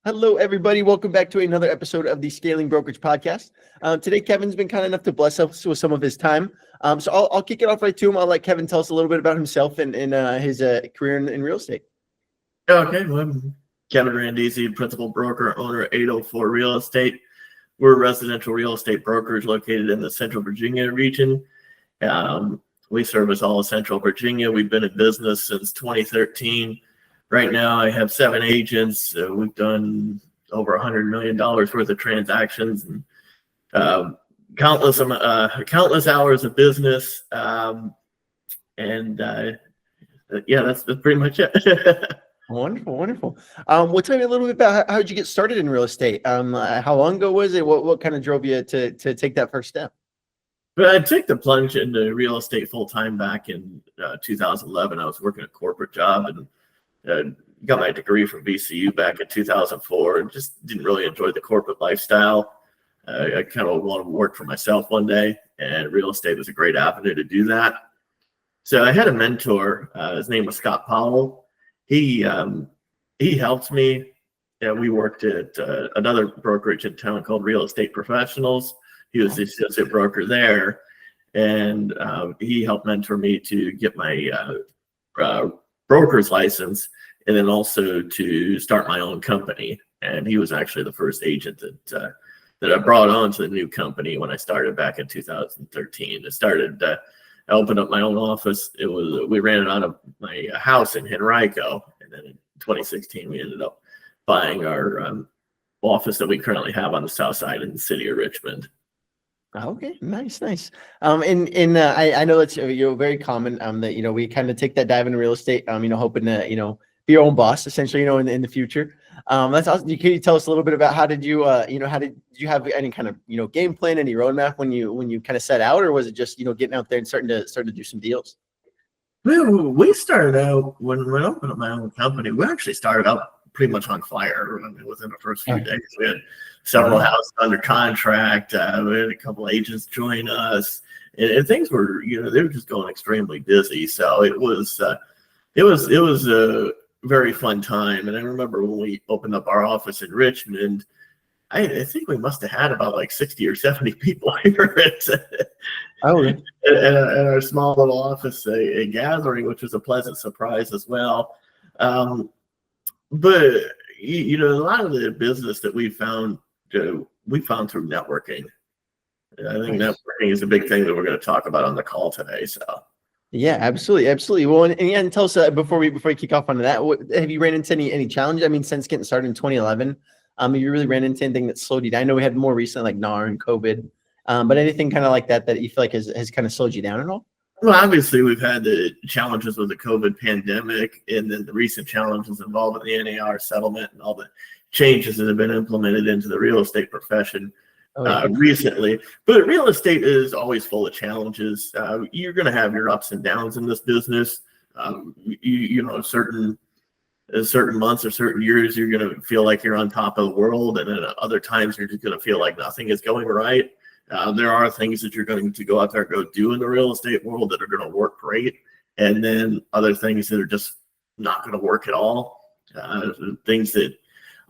Hello, everybody. Welcome back to another episode of the Scaling Brokerage Podcast. Today, Kevin's been kind enough to bless us with some of his time. So I'll kick it off right to him. I'll let Kevin tell us a little bit about himself and his career in real estate. Okay, well, I'm Kevin Randisi, principal broker, owner of 804 Real Estate. We're a residential real estate brokerage located in the Central Virginia region. We service all of Central Virginia. We've been in business since 2013. Right now, I have 7 agents. We've done over $100 million worth of transactions and countless hours of business. That's pretty much it. Wonderful. Well, tell me a little bit about how did you get started in real estate? How long ago was it? What kind of drove you to take that first step? But I took the plunge into real estate full time back in 2011. I was working a corporate job and got my degree from VCU back in 2004 and just didn't really enjoy the corporate lifestyle. I kind of wanted to work for myself one day, and real estate was a great avenue to do that. So I had a mentor. His name was Scott Powell. He helped me. We worked at another brokerage in town called Real Estate Professionals. He was the associate broker there, and he helped mentor me to get my broker's license, and then also to start my own company. And he was actually the first agent that I brought on to the new company when I started back in 2013. I opened up my own office. We ran it out of my house in Henrico, and then in 2016 we ended up buying our office that we currently have on the south side in the city of Richmond. Okay, nice. I know that's very common that we kind of take that dive into real estate, hoping to be your own boss essentially, in the future. That's awesome. Can you tell us a little bit about how did you have any kind of game plan, any roadmap when you kind of set out, or was it just getting out there and starting to do some deals? We started out when I opened up my own company. We actually started out pretty much on fire. Within the first few days, we had several houses under contract. We had a couple agents join us, and things were, they were just going extremely busy. So it was a very fun time. And I remember when we opened up our office in Richmond, I think we must have had about like 60 or 70 people here at our small little office, a gathering, which was a pleasant surprise as well. But a lot of the business that we found through networking. I think networking is a big thing that we're going to talk about on the call today. So. Yeah, absolutely. Well, and tell us before we kick off onto that, have you ran into any challenge? I mean, since getting started in 2011, have you really ran into anything that slowed you down? I know we had more recent like NAR and COVID, but anything kind of like that you feel like has kind of slowed you down at all? Well, obviously, we've had the challenges with the COVID pandemic, and then the recent challenges involving the NAR settlement and all the changes that have been implemented into the real estate profession recently. But real estate is always full of challenges. You're going to have your ups and downs in this business. Certain months or certain years, you're going to feel like you're on top of the world, and then other times you're just going to feel like nothing is going right. There are things that you're going to go out there and go do in the real estate world that are going to work great, and then other things that are just not going to work at all. Things that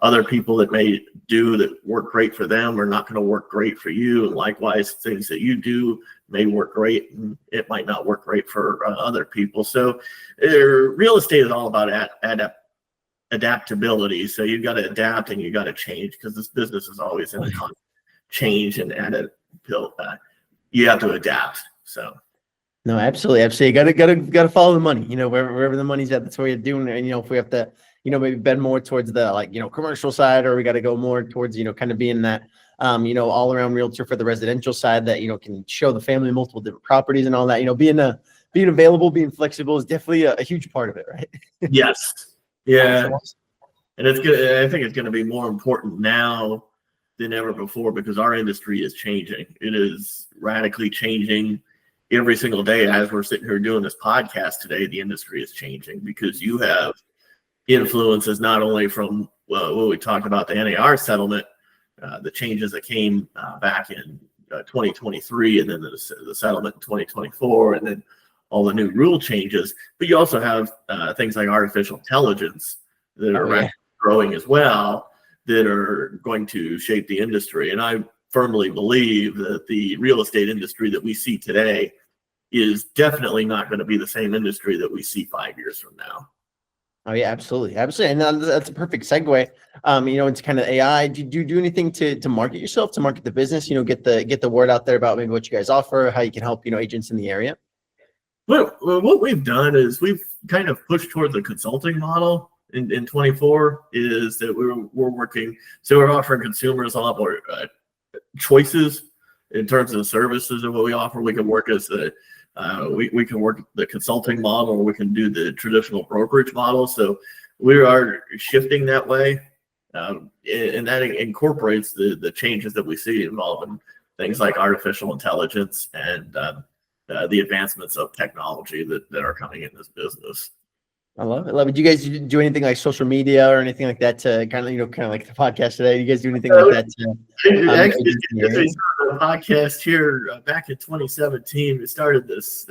other people that may do that work great for them are not going to work great for you. And likewise, things that you do may work great, and it might not work great for other people. So real estate is all about adaptability. So you've got to adapt and you got to change, because this business is always in a constant change and you have to adapt. So no, absolutely. You gotta follow the money, wherever the money's at, that's what you're doing. And if we have to maybe bend more towards the commercial side, or we got to go more towards kind of being that all around realtor for the residential side that can show the family multiple different properties and all that. Being available, being flexible is definitely a huge part of it, right? Yes. Yeah. And I think it's gonna be more important now than ever before, because our industry is changing. It is radically changing every single day. As we're sitting here doing this podcast today, the industry is changing, because you have influences not only from what we talked about, the NAR settlement, the changes that came back in 2023, and then the settlement in 2024, and then all the new rule changes, but you also have things like artificial intelligence that are growing as well. that are going to shape the industry. And I firmly believe that the real estate industry that we see today is definitely not going to be the same industry that we see 5 years from now. Oh yeah, absolutely, absolutely, and that's a perfect segue. Into kind of AI. Do you do anything to market yourself, to market the business? Get the word out there about maybe what you guys offer, how you can help agents in the area. Well, what we've done is we've kind of pushed toward the consulting model in 24. Is that we're working, so we're offering consumers a lot more choices in terms of the services and what we offer. We can work as we can work the consulting model, or we can do the traditional brokerage model. So we are shifting that way, and that incorporates the changes that we see involving things like artificial intelligence and the advancements of technology that are coming in this business. I love it. Love it. Do you guys do anything like social media or anything like that to kind of like the podcast today? Do you guys do anything like that? Actually, the podcast here back in 2017, we started this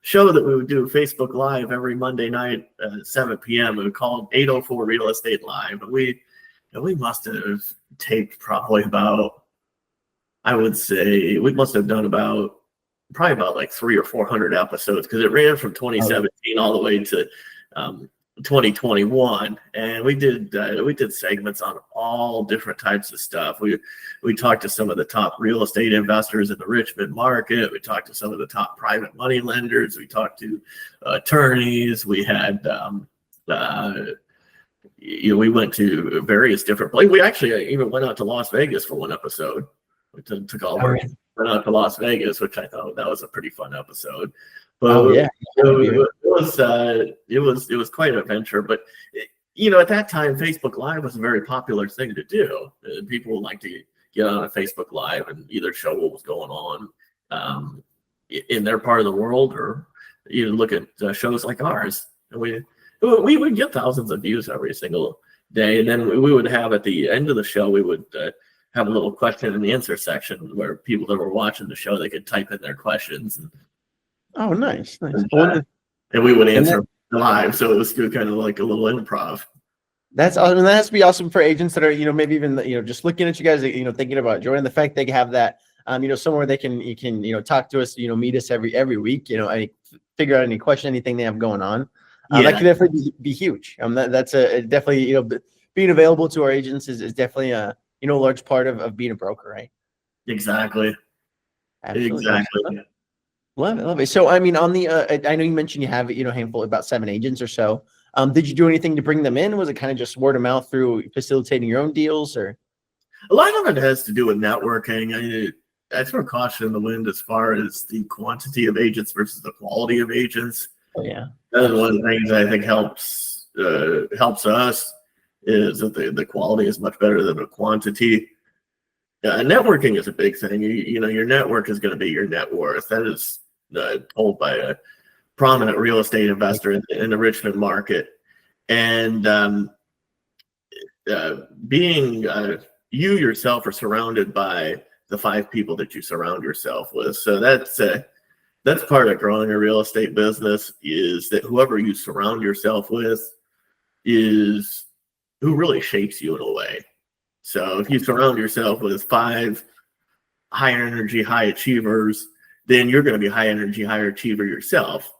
show that we would do Facebook Live every Monday night at 7 p.m. We would call it 804 Real Estate Live. And we must have taped probably about, I would say, we must have done probably about like 300 or 400 episodes, because it ran from 2017 all the way to 2021, and we did segments on all different types of stuff. We talked to some of the top real estate investors in the Richmond market. We talked to some of the top private money lenders. We talked to attorneys. We had we went to various different places. We actually even went out to Las Vegas for one episode. We took all of our went out to Las Vegas, which I thought that was a pretty fun episode. But it was quite an adventure. But at that time, Facebook Live was a very popular thing to do. People would like to get on a Facebook Live and either show what was going on in their part of the world, or look at shows like ours. And we would get thousands of views every single day, and then we would have, at the end of the show, we would have a little question and answer section where people that were watching the show, they could type in their questions. Oh, nice. And we would answer live, so it was kind of like a little improv. That's awesome. And that has to be awesome for agents that are, maybe even, just looking at you guys, thinking about joining. The fact they have that, somewhere you can talk to us, meet us every week, figure out any question, anything they have going on. That could definitely be huge. That's definitely, being available to our agents is definitely a large part of being a broker, right? Exactly. Absolutely. Exactly. Love it. So, on the, I know you mentioned you have, a handful, about 7 agents or so. Did you do anything to bring them in? Was it kind of just word of mouth through facilitating your own deals, or? A lot of it has to do with networking. I throw caution in the wind as far as the quantity of agents versus the quality of agents. Oh, yeah. That is one of the things I think helps us, is that the quality is much better than the quantity. Networking is a big thing. Your network is going to be your net worth. That is told by a prominent real estate investor in the Richmond market. And being you yourself are surrounded by the 5 people that you surround yourself with. So that's part of growing a real estate business, is that whoever you surround yourself with is who really shapes you in a way. So if you surround yourself with 5 high energy, high achievers, then you're going to be high energy, high achiever yourself.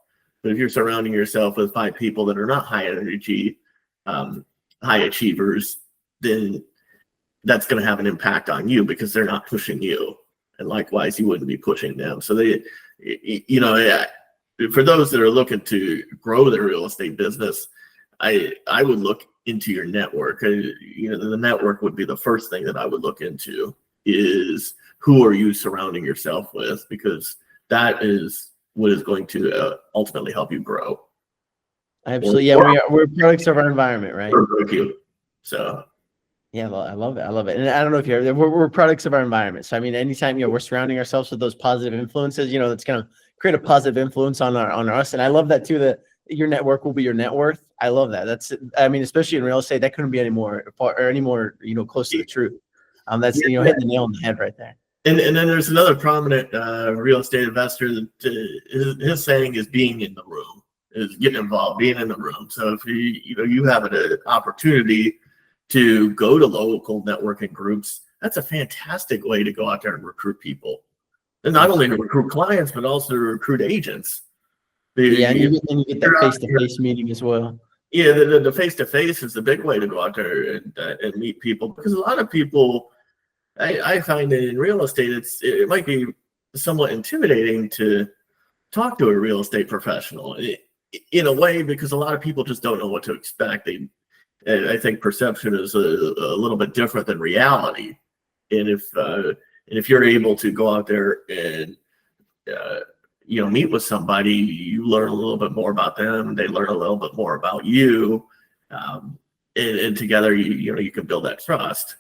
But if you're surrounding yourself with 5 people that are not high energy, high achievers, then that's going to have an impact on you, because they're not pushing you. And likewise, you wouldn't be pushing them. So for those that are looking to grow their real estate business, I would look into your network. The network would be the first thing that I would look into, is who are you surrounding yourself with, because that is what is going to ultimately help you grow. Absolutely. Yeah, we're products of our environment, right? So yeah, well, I love it. And I don't know if we're products of our environment. So anytime we're surrounding ourselves with those positive influences, that's going to create a positive influence on us. And I love that too, that your network will be your net worth. I love that. That's, especially in real estate, that couldn't be any more close to the truth. That's hitting the nail on the head right there. And then there's another prominent real estate investor that his saying is being in the room, is getting involved, being in the room. So if you have an opportunity to go to local networking groups, that's a fantastic way to go out there and recruit people. And not only to recruit clients, but also to recruit agents. Yeah, and you get that face-to-face meeting as well. Yeah, the face-to-face is the big way to go out there and meet people, because a lot of people, I find that in real estate, it might be somewhat intimidating to talk to a real estate professional in a way, because a lot of people just don't know what to expect. I think perception is a little bit different than reality. And if you're able to go out there and meet with somebody, you learn a little bit more about them, they learn a little bit more about you, and together you can build that trust.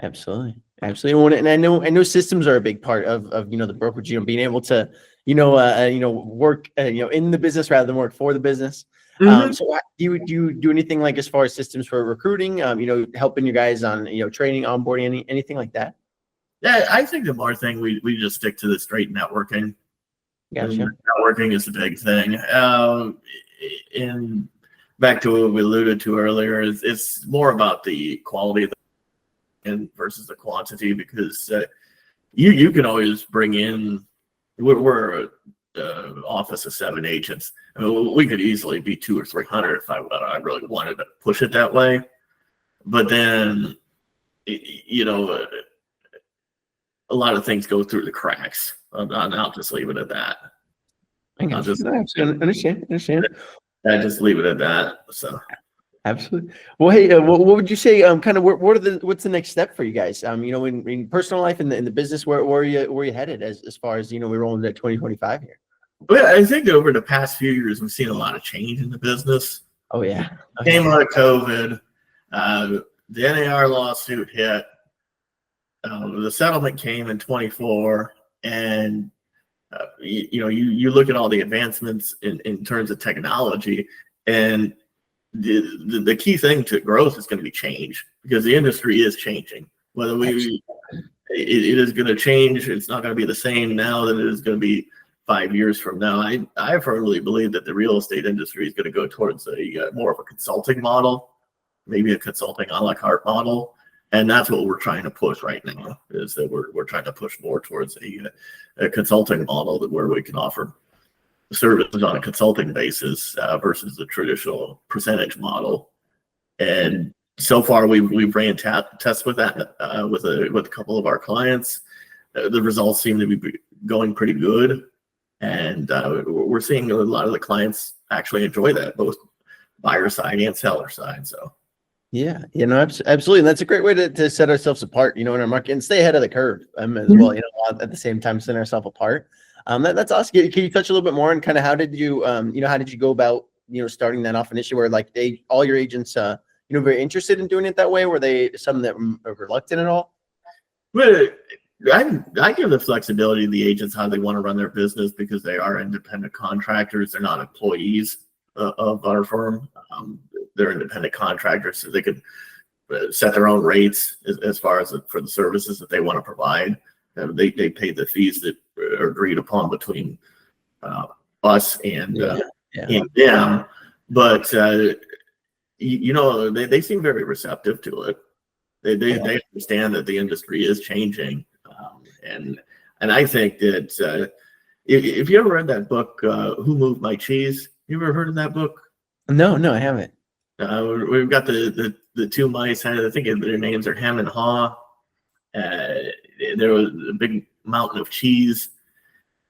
Absolutely. And I know systems are a big part of the brokerage, being able to work in the business rather than work for the business. So do you do anything like as far as systems for recruiting, helping you guys on training, onboarding, anything like that? Yeah, I think the more thing we just stick to the straight networking. Gotcha. Networking is a big thing. And back to what we alluded to earlier, it's more about the quality of versus the quantity, because you can always bring in. We're an office of 7 agents. I mean, we could easily be 200 or 300 if I really wanted to push it that way. But then, a lot of things go through the cracks. I'll just leave it at that. I understand. I just leave it at that. So. Absolutely. Well, hey, what would you say? Kind of, what's the next step for you guys? In personal life and in the business, where are you headed as far as we roll into 2025 here? Well, I think over the past few years, we've seen a lot of change in the business. Oh yeah. Came out of COVID, the NAR lawsuit hit, the settlement came in 24, and you look at all the advancements in terms of technology, and the key thing to growth is going to be change, because the industry is changing. Whether it is going to change, it's not going to be the same now that it is going to be 5 years from now. I firmly believe that the real estate industry is going to go towards a more of a consulting model, maybe a consulting a la carte model, and that's what we're trying to push right now. Is that we're trying to push more towards a consulting model where we can offer services on a consulting basis versus the traditional percentage model. And so far, we've ran tests with that with a couple of our clients. The results seem to be going pretty good, and we're seeing a lot of the clients actually enjoy that, both buyer side and seller side. So. Yeah, absolutely. And that's a great way to set ourselves apart, in our market, and stay ahead of the curve as well, at the same time, set ourselves apart. That's awesome. Can you touch a little bit more on kind of how did you go about, starting that off initially, where like all your agents, very interested in doing it that way? Were they some that were reluctant at all? Well, I give the flexibility to the agents how they want to run their business, because they are independent contractors. They're not employees of our firm. They're independent contractors, so they could set their own rates as far as for the services that they want to provide. They pay the fees that are agreed upon between us and them. But they seem very receptive to it. They understand that the industry is changing, and I think that if you ever read that book, Who Moved My Cheese? You ever heard of that book? No, I haven't. We've got the two mice. I think their names are Ham and Haw. There was a big mountain of cheese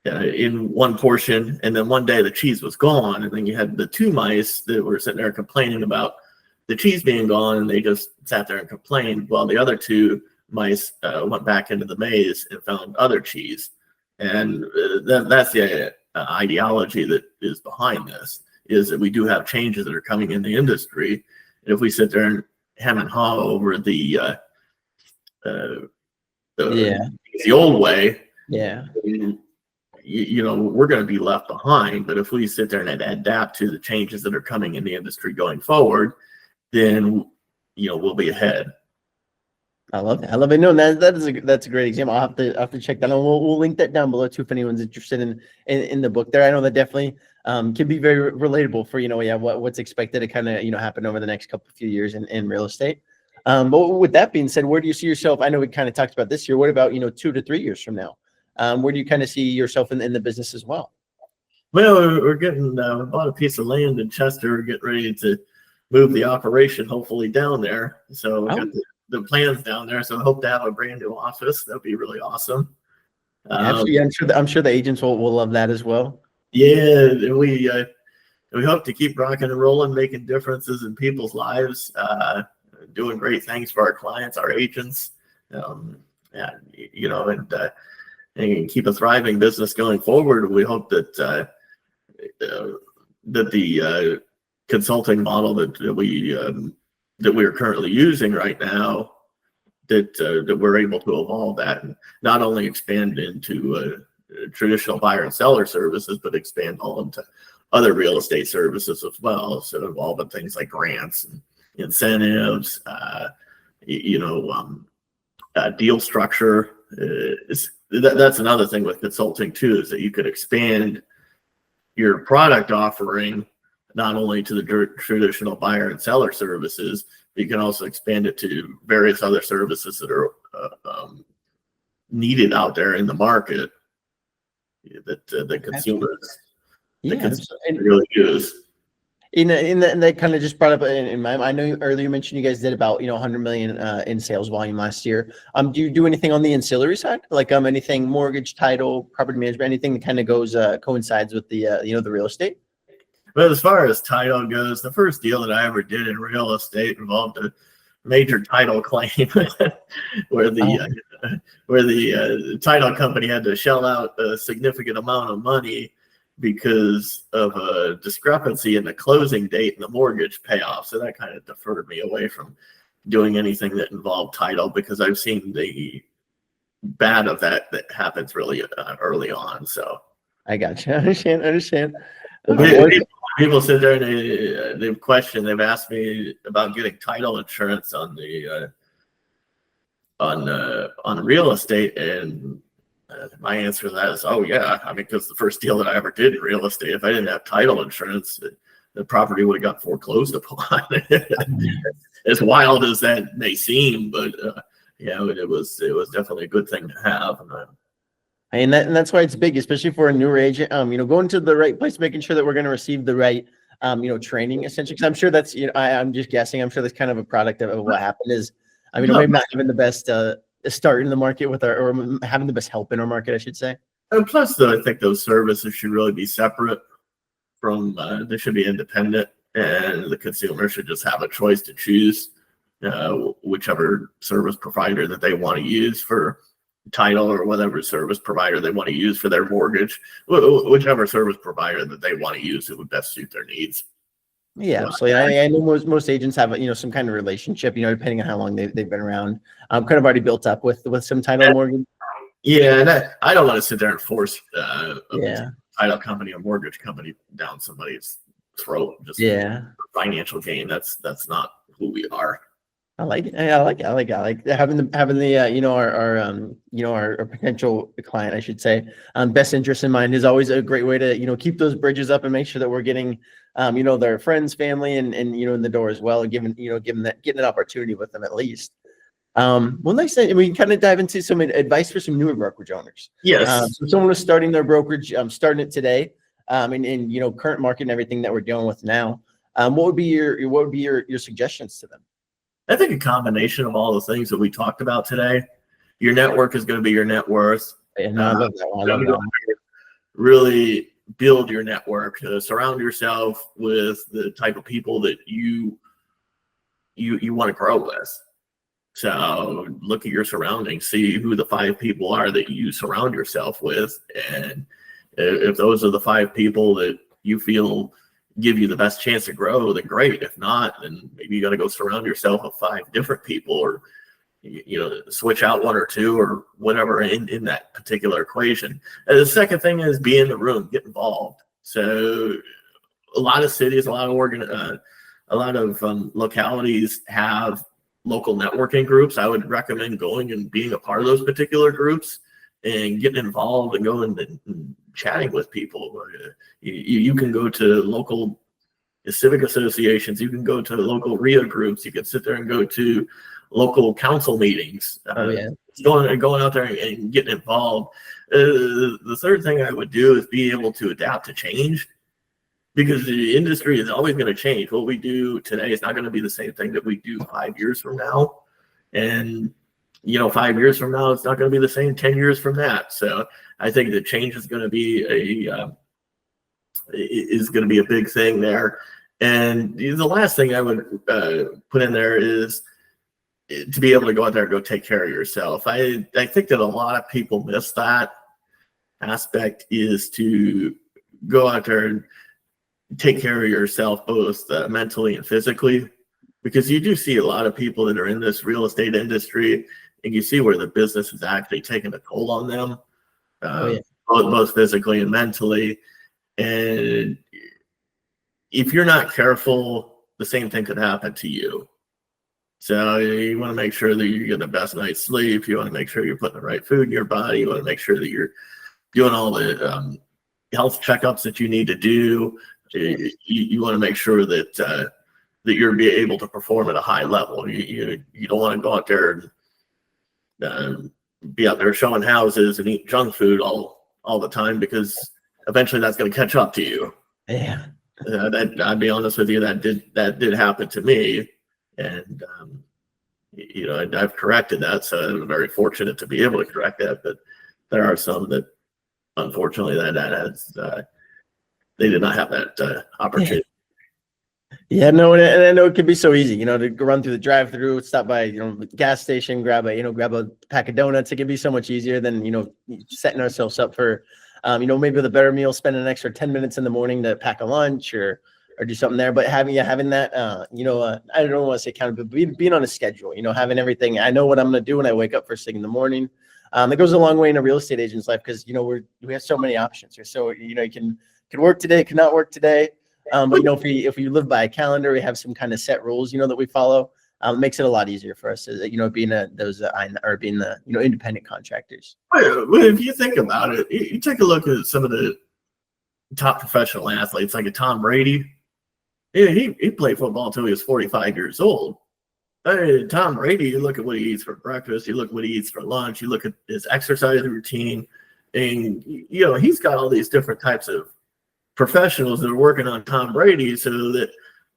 in one portion, and then one day the cheese was gone, and then you had the two mice that were sitting there complaining about the cheese being gone, and they just sat there and complained while the other two mice went back into the maze and found other cheese. And that's the ideology that is behind this, is that we do have changes that are coming in the industry. And if we sit there and hem and haw over the old way, we're going to be left behind. But if we sit there and adapt to the changes that are coming in the industry going forward, then we'll be ahead. I love it. No, that's a great example. I'll have to check that out. We'll link that down below too if anyone's interested in the book there. I know that definitely can be very relatable for what's expected to kind of happen over the next few years in real estate. But with that being said, where do you see yourself? I know we kind of talked about this year. What about 2 to 3 years from now? Where do you kind of see yourself in the business as well? Well, we're getting we bought a piece of land in Chester. We're getting ready to move the operation hopefully down there. So we got the plans down there. So I hope to have a brand new office. That'd be really awesome. Absolutely. I'm sure the agents will love that as well. Yeah, we hope to keep rocking and rolling, making differences in people's lives, doing great things for our clients, our agents, and keep a thriving business going forward. We hope that the consulting model that we are currently using right now, that we're able to evolve that and not only expand into traditional buyer and seller services, but expand all into other real estate services as well. So involving things like grants and incentives, deal structure. That's another thing with consulting too, is that you could expand your product offering not only to the traditional buyer and seller services, but you can also expand it to various other services that are needed out there in the market that the consumers really use. And that kind of just brought up in my mind. I know earlier you mentioned you guys did about 100 million in sales volume last year. Do you do anything on the ancillary side, like anything mortgage, title, property management, anything that kind of goes coincides with the the real estate? Well, as far as title goes, the first deal that I ever did in real estate involved a major title claim where the title company had to shell out a significant amount of money because of a discrepancy in the closing date and the mortgage payoff. So that kind of deferred me away from doing anything that involved title, because I've seen the bad of that happens really early on. So I got you. I understand. People sit there and they've questioned. They've asked me about getting title insurance on real estate, and my answer to that is, oh yeah. I mean, because the first deal that I ever did in real estate, if I didn't have title insurance, the property would have got foreclosed upon. As wild as that may seem, but it was definitely a good thing to have. And that's why it's big, especially for a newer agent. Going to the right place, making sure that we're going to receive the right, training, essentially. Because I'm sure that's, I'm just guessing. I'm sure that's kind of a product of what happened is, maybe not having the best start in the market or having the best help in our market, I should say. And plus, though, I think those services should really be separate from. They should be independent, and the consumer should just have a choice to choose whichever service provider that they want to use for title, or whatever service provider they want to use for their mortgage, whichever service provider that they want to use that would best suit their needs. Yeah, absolutely. I know most agents have some kind of relationship, depending on how long they've been around, kind of already built up with some title mortgage. Yeah, and I don't want to sit there and force a title company or mortgage company down somebody's throat just for financial gain. That's not who we are. I like it. I like having the our potential client, I should say, best interest in mind is always a great way to keep those bridges up and make sure that we're getting their friends, family, and in the door as well, and getting an opportunity with them at least. Well, nice. We can kind of dive into some advice for some newer brokerage owners. Yes. So someone who's starting their brokerage, starting it today, in current market and everything that we're dealing with now. What would be your suggestions to them? I think a combination of all the things that we talked about today. Your network is going to be your net worth. And I love that one. I love that one. Really build your network. Surround yourself with the type of people that you want to grow with. So look at your surroundings. See who the 5 people are that you surround yourself with, and if those are the 5 people that you feel give you the best chance to grow, then great. If not, then maybe you got to go surround yourself with 5 different people, or switch out 1 or 2 or whatever in that particular equation. And the second thing is be in the room, get involved. So a lot of cities, a lot of localities have local networking groups. I would recommend going and being a part of those particular groups and getting involved and going and chatting with people. You can go to local civic associations. You can go to local RIA groups. You can sit there and go to local council meetings. Going out there and getting involved. The third thing I would do is be able to adapt to change, because the industry is always going to change. What we do today is not going to be the same thing that we do 5 years from now. And, 5 years from now, it's not going to be the same 10 years from that. So I think the change is going to be a big thing there. And the last thing I would put in there is to be able to go out there and go take care of yourself. I think that a lot of people miss that aspect, is to go out there and take care of yourself, both mentally and physically, because you do see a lot of people that are in this real estate industry, and you see where the business is actually taking a toll on them, both physically and mentally. And if you're not careful, the same thing could happen to you. So you want to make sure that you get the best night's sleep. You want to make sure you're putting the right food in your body. You want to make sure that you're doing all the health checkups that you need to do. You want to make sure that that you're be able to perform at a high level. You don't want to go out there and be out there showing houses and eat junk food all the time, because eventually that's going to catch up to you. Yeah. I'd be honest with you, that did happen to me, and I've corrected that, so I'm very fortunate to be able to correct that. But there are some that, unfortunately, that has they did not have that opportunity. Yeah, no, and I know it could be so easy, to run through the drive-through, stop by, gas station, grab a pack of donuts. It can be so much easier than, setting ourselves up for, maybe with a better meal, spend an extra 10 minutes in the morning to pack a lunch or do something there. But having that, I don't want to say accountability, but being on a schedule, having everything. I know what I'm going to do when I wake up first thing in the morning. It goes a long way in a real estate agent's life, because, we have so many options here. So, you can work today, cannot work today. But if we live by a calendar, we have some kind of set rules, that we follow. It makes it a lot easier for us, being being the independent contractors. Well, if you think about it, you take a look at some of the top professional athletes, like a Tom Brady. Yeah, he played football until he was 45 years old. Tom Brady, you look at what he eats for breakfast, you look at what he eats for lunch, you look at his exercise routine, and he's got all these different types of professionals that are working on Tom Brady, so that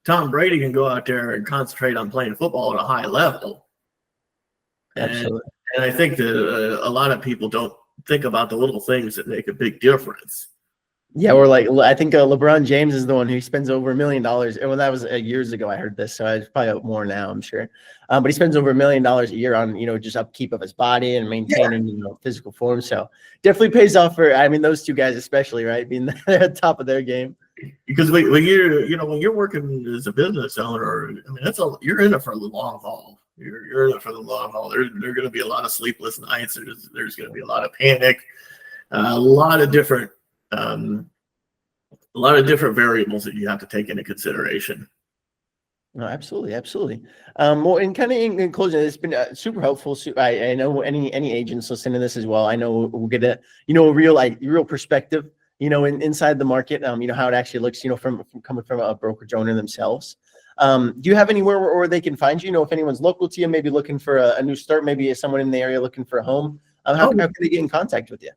Tom Brady can go out there and concentrate on playing football at a high level. Absolutely. And I think that a lot of people don't think about the little things that make a big difference. Yeah, or I think LeBron James is the one who spends over $1 million. And when that was years ago, I heard this, so it's probably more now, I'm sure. But he spends over $1 million a year on just upkeep of his body and maintaining physical form. So definitely pays off for those two guys especially, right? Being at the top of their game. Because when you're working as a business owner, you're in it for the long haul. You're in it for the long haul. There's going to be a lot of sleepless nights. There's going to be a lot of panic, a lot of different variables that you have to take into consideration. No, absolutely. Well, and kind of in closing, it's been super helpful. I know any agents listening to this as well, I know we'll get a real perspective, inside the market, how it actually looks, from coming from a brokerage owner themselves. Do you have anywhere where they can find you? If anyone's local to you, maybe looking for a new start, maybe someone in the area looking for a home, how can they get in contact with you?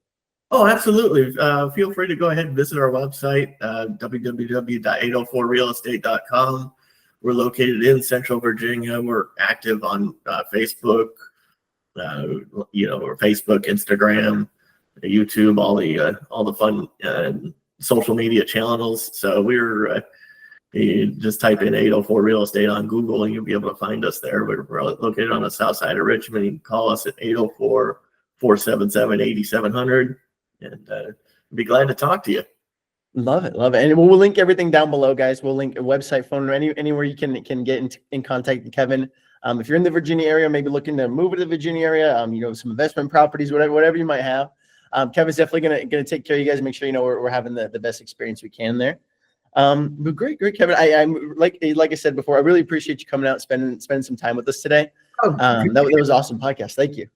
Oh, absolutely. Feel free to go ahead and visit our website, www.804realestate.com. We're located in Central Virginia. We're active on Facebook, or Facebook, Instagram, YouTube, all the fun social media channels. So you just type in 804 Real Estate on Google and you'll be able to find us there. We're located on the south side of Richmond. You can call us at 804-477-8700. And I'd be glad to talk to you. Love it. And we'll link everything down below, guys. We'll link a website, phone, or anywhere you can get in contact with Kevin. If you're in the Virginia area, maybe looking to move to the Virginia area, some investment properties, whatever you might have. Kevin's definitely gonna take care of you guys. Make sure we're having the best experience we can there. But great, Kevin. I'm like I said before, I really appreciate you coming out, spending some time with us today. That was an awesome podcast. Thank you.